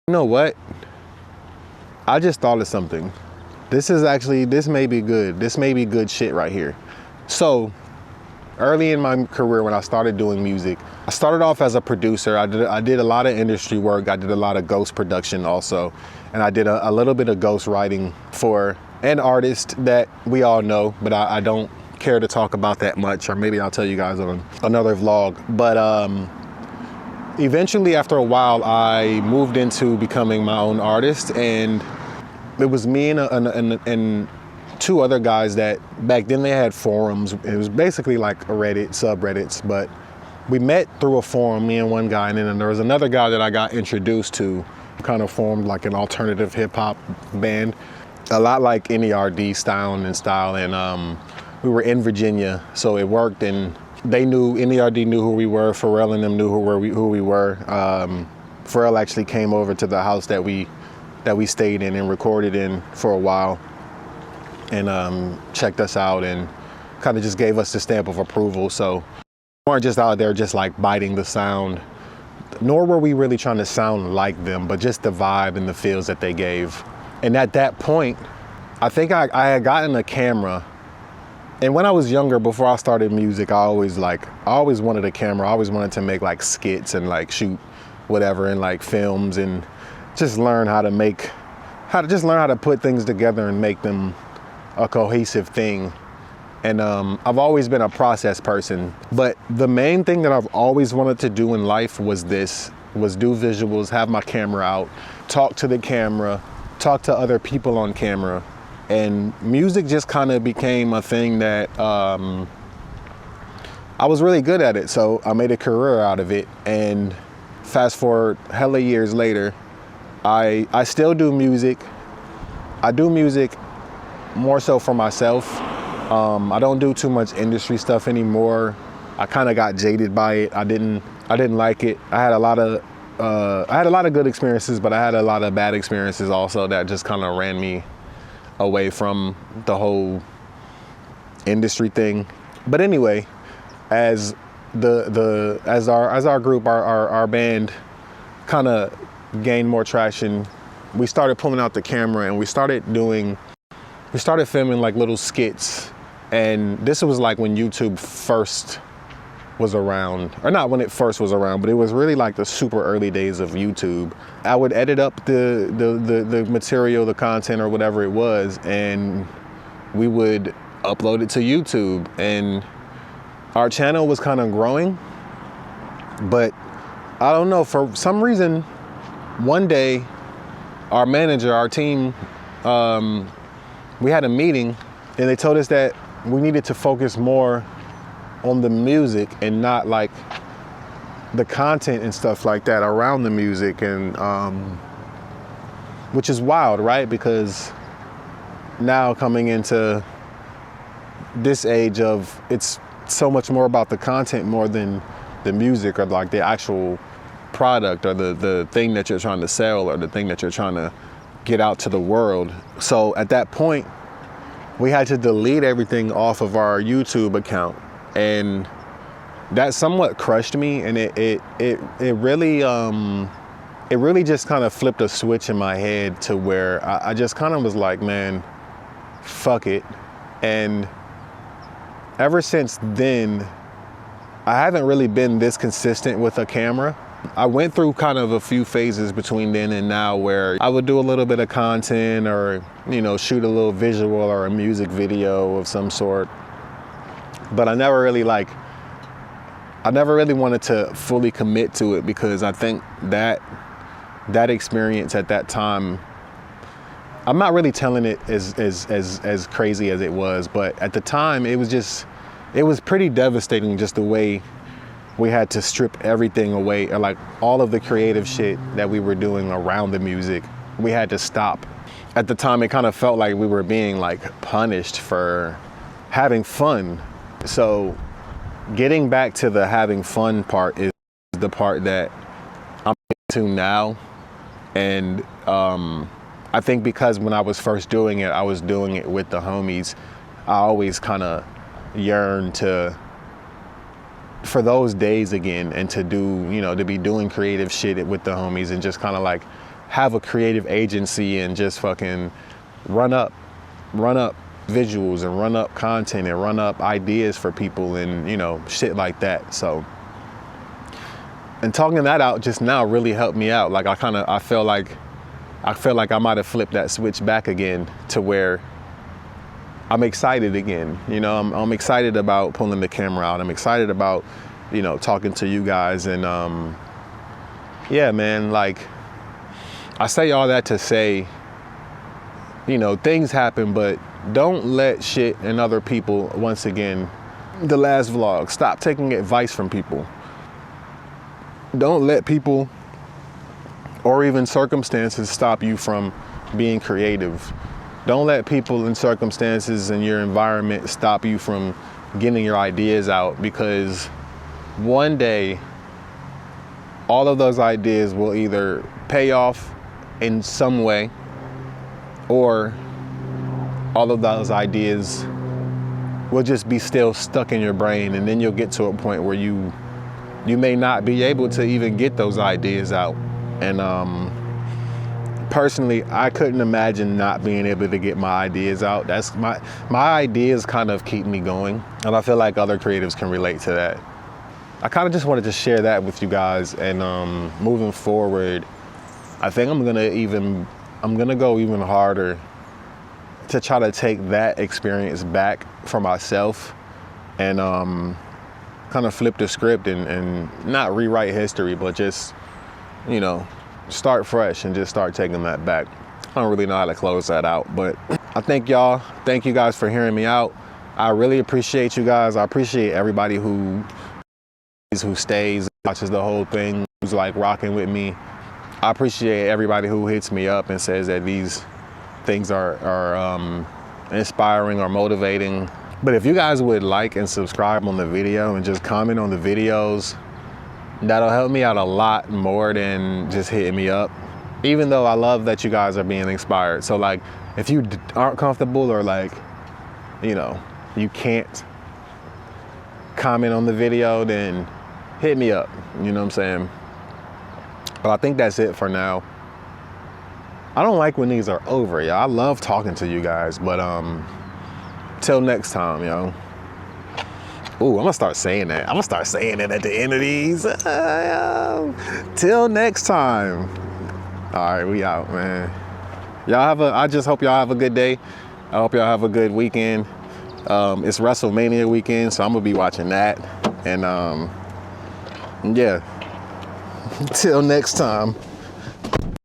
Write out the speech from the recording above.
You know what? I just thought of something. This may be good. This may be good shit right here. So, early in my career when I started doing music, I started off as a producer. I did a lot of industry work. I did a lot of ghost production also. And I did a little bit of ghost writing for an artist that we all know, but I don't care to talk about that much, or maybe I'll tell you guys on another vlog. But eventually, after a while, I moved into becoming my own artist, and it was me and two other guys that back then they had forums. It was basically like a Reddit, subreddits, but we met through a forum, me and one guy, and then there was another guy that I got introduced to, kind of formed like an alternative hip hop band, a lot like NERD style, and we were in Virginia, so it worked, and they knew, NERD knew who we were, Pharrell and them knew who we were. Pharrell actually came over to the house that we stayed in and recorded in for a while, and checked us out and kind of just gave us the stamp of approval. So we weren't just out there just like biting the sound, nor were we really trying to sound like them, but just the vibe and the feels that they gave. And at that point, I think I had gotten a camera. And when I was younger, before I started music, I always wanted a camera. I always wanted to make like skits and like shoot whatever in like films, and just learn how to put things together and make them a cohesive thing. And I've always been a process person, but the main thing that I've always wanted to do in life was do visuals, have my camera out, talk to the camera, talk to other people on camera. And music just kind of became a thing that I was really good at it. So I made a career out of it. And fast forward hella years later, I still do music. I do music more so for myself. I don't do too much industry stuff anymore. I kind of got jaded by it. I didn't like it. I had a lot of good experiences, but I had a lot of bad experiences also that just kind of ran me away from the whole industry thing. But anyway, as our group, our band kind of gained more traction, we started pulling out the camera and we started filming like little skits. And this was like when YouTube first was around, or not when it first was around, but it was really like the super early days of YouTube. I would edit up the material, the content or whatever it was, and we would upload it to YouTube. And our channel was kind of growing, but I don't know, for some reason, one day, our manager, our team, we had a meeting and they told us that we needed to focus more on the music and not like the content and stuff like that around the music. And which is wild, right? Because now coming into this age of, it's so much more about the content more than the music or like the actual product or the thing that you're trying to sell or the thing that you're trying to get out to the world. So at that point, we had to delete everything off of our YouTube account, and that somewhat crushed me. And it really just kind of flipped a switch in my head to where I just kind of was like, man, fuck it. And ever since then, I haven't really been this consistent with a camera. I went through kind of a few phases between then and now where I would do a little bit of content or, you know, shoot a little visual or a music video of some sort. But I never really wanted to fully commit to it, because I think that experience at that time, I'm not really telling it as crazy as it was, but at the time it was pretty devastating, just the way we had to strip everything away, or like all of the creative shit that we were doing around the music, we had to stop. At the time, it kind of felt like we were being like punished for having fun. So getting back to the having fun part is the part that I'm into now. And I think because when I was first doing it, I was doing it with the homies, I always kind of yearned for those days again, and to do, you know, to be doing creative shit with the homies and just kind of like have a creative agency and just fucking run up visuals and run up content and run up ideas for people and, you know, shit like that. So, and talking that out just now really helped me out. Like I feel like I might have flipped that switch back again to where I'm excited again. You know, I'm excited about pulling the camera out. I'm excited about, you know, talking to you guys. And yeah, man, like I say all that to say, you know, things happen, but don't let shit and other people, once again, the last vlog, stop taking advice from people. Don't let people or even circumstances stop you from being creative. Don't let people and circumstances in your environment stop you from getting your ideas out, because one day all of those ideas will either pay off in some way, or all of those ideas will just be still stuck in your brain, and then you'll get to a point where you may not be able to even get those ideas out. And personally, I couldn't imagine not being able to get my ideas out. That's my ideas kind of keep me going, and I feel like other creatives can relate to that. I kind of just wanted to share that with you guys. And moving forward, I think I'm gonna go even harder to try to take that experience back for myself and kind of flip the script and not rewrite history, but just, you know, start fresh and just start taking that back. I don't really know how to close that out, but I thank you guys for hearing me out. I really appreciate you guys. I appreciate everybody who stays, watches the whole thing, who's like rocking with me. I appreciate everybody who hits me up and says that these things are inspiring or motivating. But if you guys would like and subscribe on the video and just comment on the videos, that'll help me out a lot more than just hitting me up. Even though I love that you guys are being inspired. So like, if you aren't comfortable or like, you know, you can't comment on the video, then hit me up, you know what I'm saying? But I think that's it for now. I don't like when these are over, y'all. I love talking to you guys, but till next time, yo. Ooh, I'm gonna start saying that. I'm gonna start saying it at the end of these. Till next time. All right, we out, man. I just hope y'all have a good day. I hope y'all have a good weekend. It's WrestleMania weekend, so I'm gonna be watching that. And yeah, till next time.